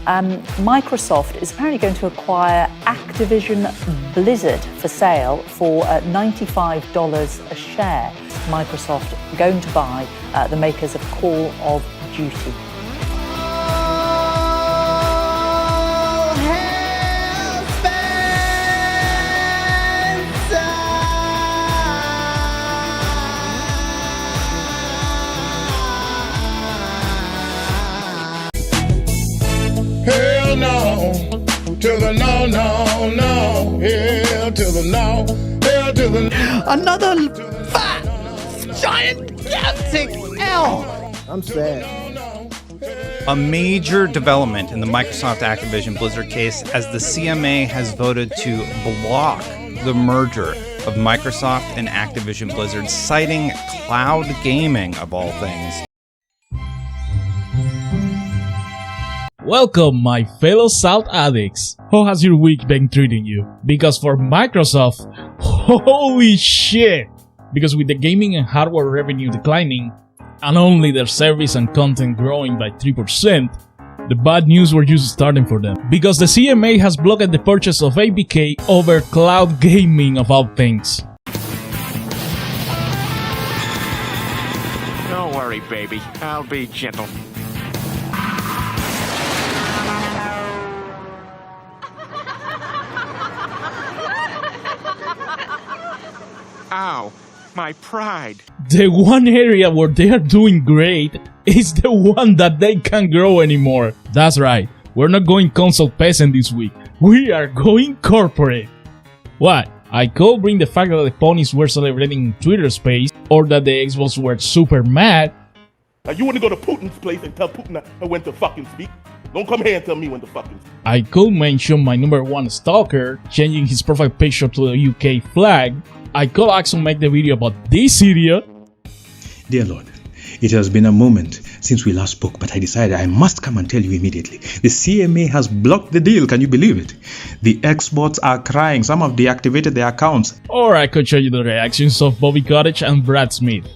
Microsoft is apparently going to acquire Activision Blizzard for sale for $95 a share. Microsoft going to buy the makers of Call of Duty. Hell no, to the no, no, no. Hell to the no, hell to the no. Another fat, gigantic L. I'm sad. A major development in the Microsoft Activision Blizzard case as the CMA has voted to block the merger of Microsoft and Activision Blizzard, citing cloud gaming of all things. Welcome, my fellow salt addicts. How has your week been treating you? Because for Microsoft, holy shit! Because with the gaming and hardware revenue declining, and only their service and content growing by 3%, the bad news were just starting for them. Because the CMA has blocked the purchase of ABK over cloud gaming of all things. Don't worry, baby. I'll be gentle. Ow, my pride. The one area where they are doing great is the one that they can't grow anymore. That's right, we're not going console peasant this week. We are going corporate. What? I could bring the fact that the ponies were celebrating Twitter space, or that the Xbox were super mad. Now you want to go to Putin's place and tell Putin when to fucking speak. Don't come here and tell me when to fucking speak. I could mention my number one stalker changing his profile picture to the UK flag. I could also make the video about this idiot. Dear Lord, it has been a moment since we last spoke, but I decided I must come and tell you immediately. The CMA has blocked the deal, can you believe it? The experts are crying, some have deactivated their accounts. Or I could show you the reactions of Bobby Cottage and Brad Smith.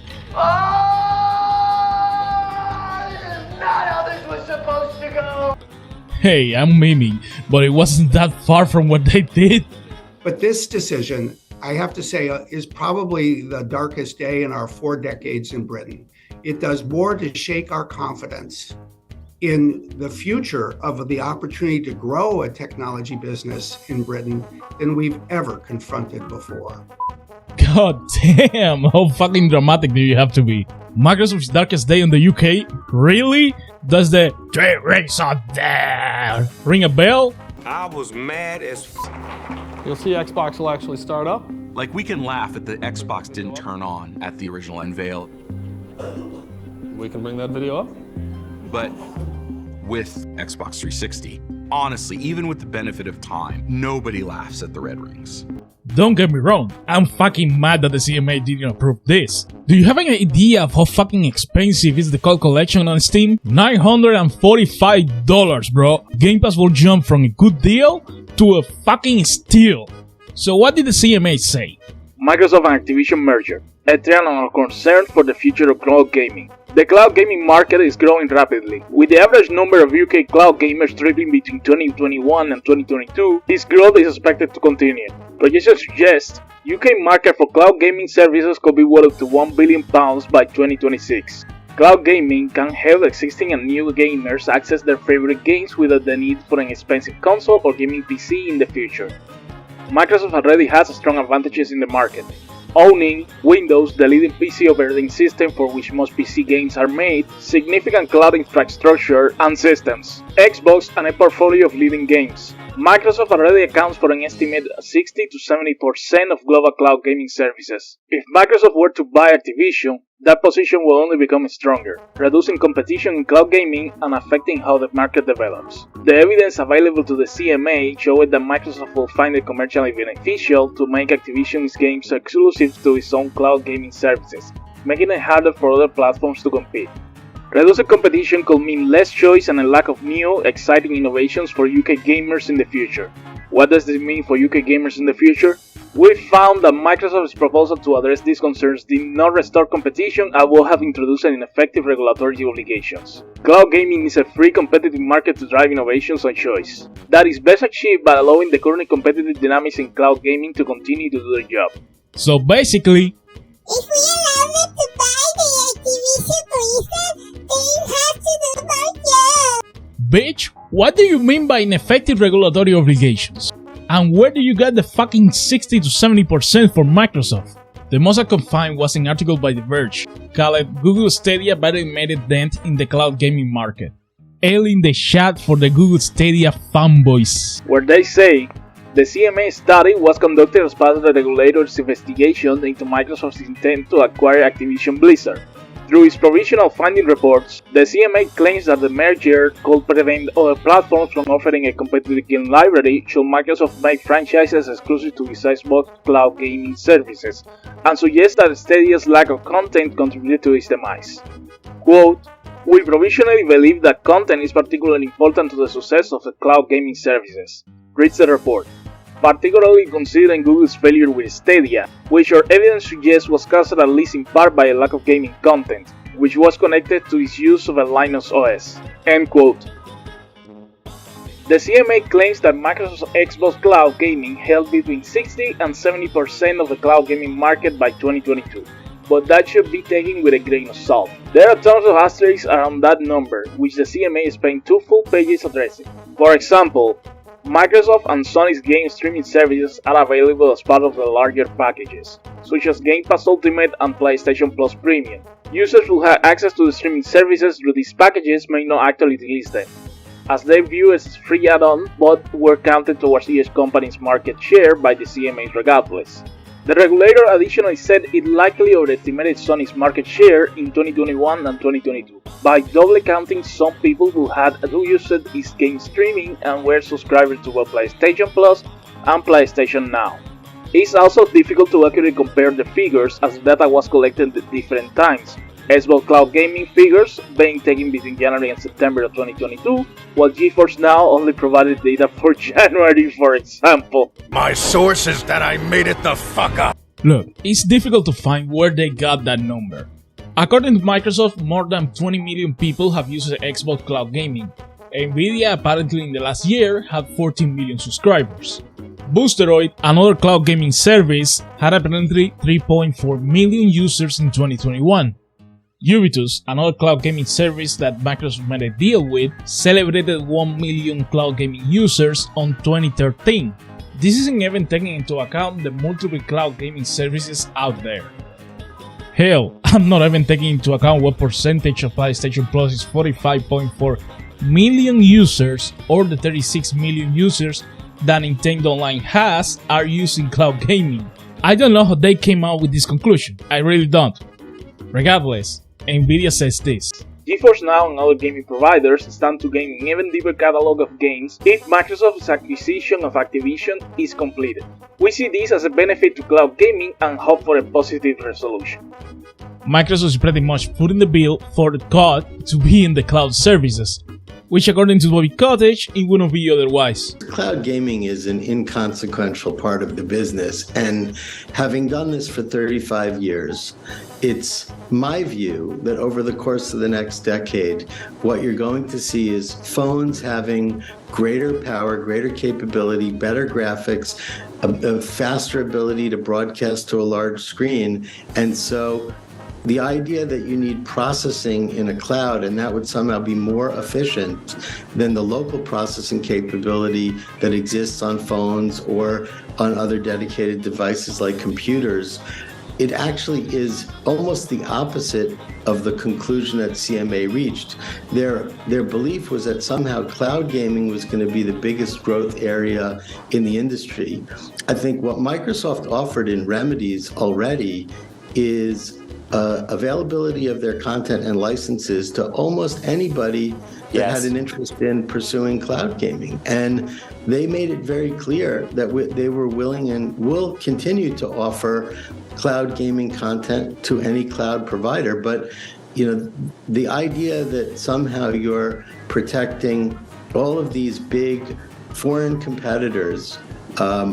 Hey, I'm miming, but it wasn't that far from what they did. But this decision, I have to say, is probably the darkest day in our 4 decades in Britain. It does more to shake our confidence in the future of the opportunity to grow a technology business in Britain than we've ever confronted before. God damn, how fucking dramatic do you have to be? Microsoft's darkest day in the UK? Really? Does the "Three rings are there" ring a bell? I was mad as You'll see Xbox will actually start up. Like, we can laugh at the Xbox didn't turn on at the original unveil. We can bring that video up. But with Xbox 360, honestly, even with the benefit of time, nobody laughs at the red rings. Don't get me wrong, I'm fucking mad that the CMA didn't approve this. Do you have any idea of how fucking expensive is the COD collection on Steam? $945, bro. Game Pass will jump from a good deal to a fucking steal. So what did the CMA say? Microsoft and Activision merger, a trend and a concern for the future of cloud gaming. The cloud gaming market is growing rapidly. With the average number of UK cloud gamers tripling between 2021 and 2022, this growth is expected to continue. Projections suggest UK market for cloud gaming services could be worth up to £1 billion by 2026. Cloud gaming can help existing and new gamers access their favorite games without the need for an expensive console or gaming PC in the future. Microsoft already has strong advantages in the market. Owning Windows, the leading PC operating system for which most PC games are made, significant cloud infrastructure and systems, Xbox, and a portfolio of leading games. Microsoft already accounts for an estimated 60 to 70% of global cloud gaming services. If Microsoft were to buy Activision, that position will only become stronger, reducing competition in cloud gaming and affecting how the market develops. The evidence available to the CMA showed that Microsoft will find it commercially beneficial to make Activision's games exclusive to its own cloud gaming services, making it harder for other platforms to compete. Reduced competition could mean less choice and a lack of new, exciting innovations for UK gamers in the future. What does this mean for UK gamers in the future? We found that Microsoft's proposal to address these concerns did not restore competition and would have introduced ineffective regulatory obligations. Cloud gaming is a free competitive market to drive innovations and choice. That is best achieved by allowing the current competitive dynamics in cloud gaming to continue to do their job. So basically, if we allow them to buy the Activision Blizzard, they have to do their job. bitch, what do you mean by ineffective regulatory obligations? And where do you get the fucking 60 to 70% for Microsoft? The most I could find was an article by The Verge called Google Stadia barely made a dent in the cloud gaming market. L in the chat for the Google Stadia fanboys. Where they say, the CMA study was conducted as part of the regulator's investigation into Microsoft's intent to acquire Activision Blizzard. Through its provisional finding reports, the CMA claims that the merger could prevent other platforms from offering a competitive game library should Microsoft make franchises exclusive to its Xbox cloud gaming services, and suggests that Stadia's lack of content contributed to its demise. Quote, "We provisionally believe that content is particularly important to the success of the cloud gaming services," reads the report, particularly considering Google's failure with Stadia, which our evidence suggests was caused at least in part by a lack of gaming content, which was connected to its use of a Linux OS. End quote. The CMA claims that Microsoft's Xbox Cloud Gaming held between 60 and 70% of the cloud gaming market by 2022, but that should be taken with a grain of salt. There are tons of asterisks around that number, which the CMA spent 2 full pages addressing. For example, Microsoft and Sony's game streaming services are available as part of the larger packages, such as Game Pass Ultimate and PlayStation Plus Premium. Users who have access to the streaming services through these packages may not actually list them, as they view as free add-on but were counted towards each company's market share by the CMA regardless. The regulator additionally said it likely overestimated Sony's market share in 2021 and 2022 by doubly counting some people who used its game streaming and were subscribers to both PlayStation Plus and PlayStation Now. It's also difficult to accurately compare the figures as the data was collected at different times. Xbox Cloud Gaming figures being taken between January and September of 2022, while GeForce Now only provided data for January, for example. My source is that I made it the fuck up. Look, it's difficult to find where they got that number. According to Microsoft, more than 20 million people have used Xbox Cloud Gaming. Nvidia apparently in the last year had 14 million subscribers. Boosteroid, another cloud gaming service, had apparently 3.4 million users in 2021. Ubitus, another cloud gaming service that Microsoft made a deal with, celebrated 1 million cloud gaming users on 2013. This isn't even taking into account the multiple cloud gaming services out there. Hell, I'm not even taking into account what percentage of PlayStation Plus's 45.4 million users or the 36 million users that Nintendo Online has are using cloud gaming. I don't know how they came out with this conclusion, I really don't. Regardless, Nvidia says this. GeForce Now and other gaming providers stand to gain an even deeper catalog of games if Microsoft's acquisition of Activision is completed. We see this as a benefit to cloud gaming and hope for a positive resolution. Microsoft is pretty much footing the bill for the COD to be in the cloud services, which according to Bobby Cottage, it wouldn't be otherwise. Cloud gaming is an inconsequential part of the business, and having done this for 35 years, it's my view that over the course of the next decade, what you're going to see is phones having greater power, greater capability, better graphics, a faster ability to broadcast to a large screen, and so the idea that you need processing in a cloud and that would somehow be more efficient than the local processing capability that exists on phones or on other dedicated devices like computers, it actually is almost the opposite of the conclusion that CMA reached. Their belief was that somehow cloud gaming was going to be the biggest growth area in the industry. I think what Microsoft offered in remedies already is availability of their content and licenses to almost anybody that had an interest in pursuing cloud gaming. And they made it very clear that they were willing and will continue to offer cloud gaming content to any cloud provider. But, you know, the idea that somehow you're protecting all of these big foreign competitors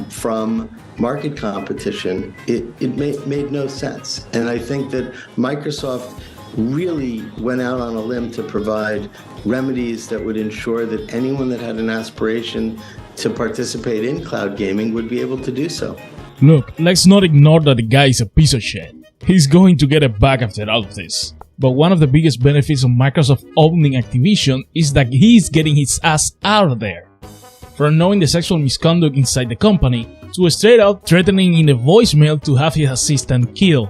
from market competition, it made no sense. And I think that Microsoft really went out on a limb to provide remedies that would ensure that anyone that had an aspiration to participate in cloud gaming would be able to do so. Look, let's not ignore that the guy is a piece of shit. He's going to get it back after all of this. But one of the biggest benefits of Microsoft owning Activision is that he's getting his ass out of there. From knowing the sexual misconduct inside the company, to straight out threatening in a voicemail to have his assistant killed.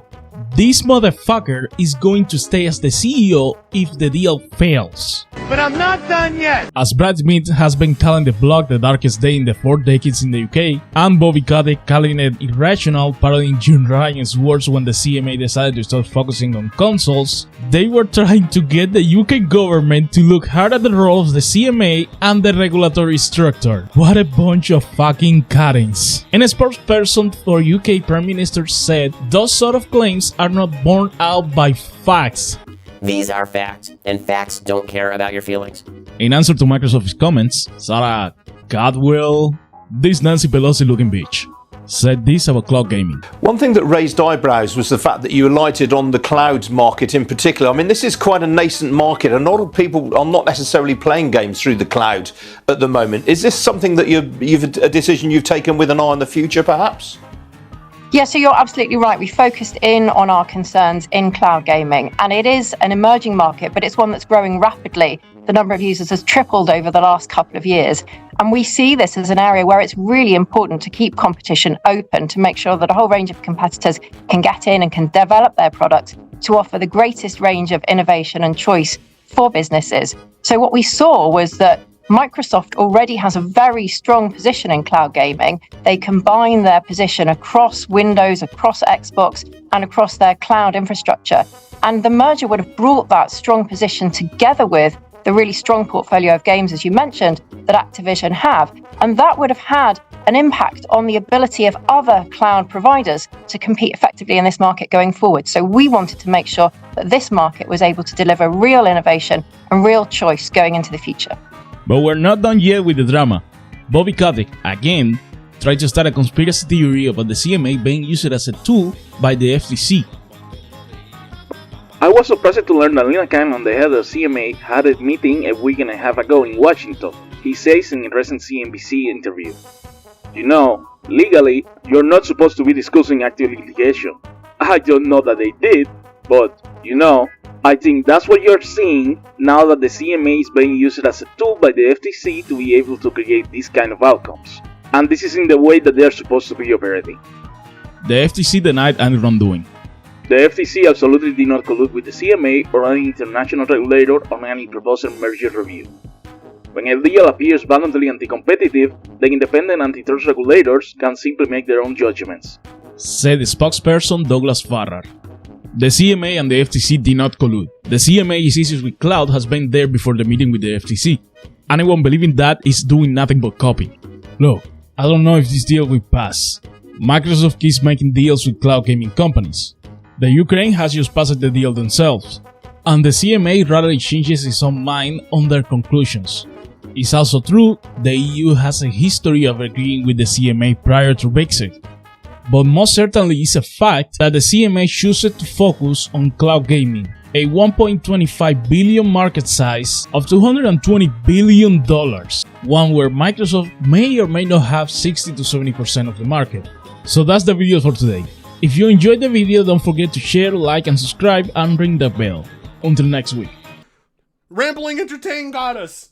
This motherfucker is going to stay as the CEO if the deal fails. But I'm not done yet! As Brad Smith has been calling the block the darkest day in the 4 decades in the UK, and Bobby Kotick calling it irrational, parodying June Ryan's words when the CMA decided to start focusing on consoles, they were trying to get the UK government to look hard at the role of the CMA and the regulatory structure. What a bunch of fucking Karens. And a spokesperson for UK Prime Minister said those sort of claims are not borne out by facts. These are facts, and facts don't care about your feelings. In answer to Microsoft's comments, Sarah Cadwell, this Nancy Pelosi looking bitch, said this about cloud gaming. One thing that raised eyebrows was the fact that you alighted on the cloud market in particular. I mean, this is quite a nascent market, and a lot of people are not necessarily playing games through the cloud at the moment. Is this something that you've a decision you've taken with an eye on the future, perhaps? Yeah, so you're absolutely right. We focused in on our concerns in cloud gaming, and it is an emerging market, but it's one that's growing rapidly. The number of users has tripled over the last couple of years. And we see this as an area where it's really important to keep competition open, to make sure that a whole range of competitors can get in and can develop their products to offer the greatest range of innovation and choice for businesses. So what we saw was that Microsoft already has a very strong position in cloud gaming. They combine their position across Windows, across Xbox, and across their cloud infrastructure. And the merger would have brought that strong position together with the really strong portfolio of games, as you mentioned, that Activision have. And that would have had an impact on the ability of other cloud providers to compete effectively in this market going forward. So we wanted to make sure that this market was able to deliver real innovation and real choice going into the future. But we're not done yet with the drama. Bobby Kotick, again, tried to start a conspiracy theory about the CMA being used as a tool by the FTC. I was surprised to learn that Lina Khan, the head of CMA, had a meeting a week and a half ago in Washington, he says in a recent CNBC interview. You know, legally, you're not supposed to be discussing active litigation. I don't know that they did, but, you know, I think that's what you're seeing now that the CMA is being used as a tool by the FTC to be able to create these kind of outcomes. And this is in the way that they're supposed to be operating. The FTC denied any wrongdoing. The FTC absolutely did not collude with the CMA or any international regulator on any proposed merger review. When a deal appears blatantly anti-competitive, the independent antitrust regulators can simply make their own judgments, said the spokesperson Douglas Farrar. The CMA and the FTC did not collude. The CMA's issues with cloud has been there before the meeting with the FTC. Anyone believing that is doing nothing but copy. Look, I don't know if this deal will pass. Microsoft keeps making deals with cloud gaming companies. The Ukraine has just passed the deal themselves, and the CMA rarely changes its own mind on their conclusions. It's also true the EU has a history of agreeing with the CMA prior to Brexit. But most certainly it's a fact that the CMA chooses to focus on cloud gaming, a $1.25 billion market size of $220 billion, one where Microsoft may or may not have 60 to 70% of the market. So that's the video for today. If you enjoyed the video, don't forget to share, like and subscribe and ring the bell. Until next week. Rambling Entertain got us!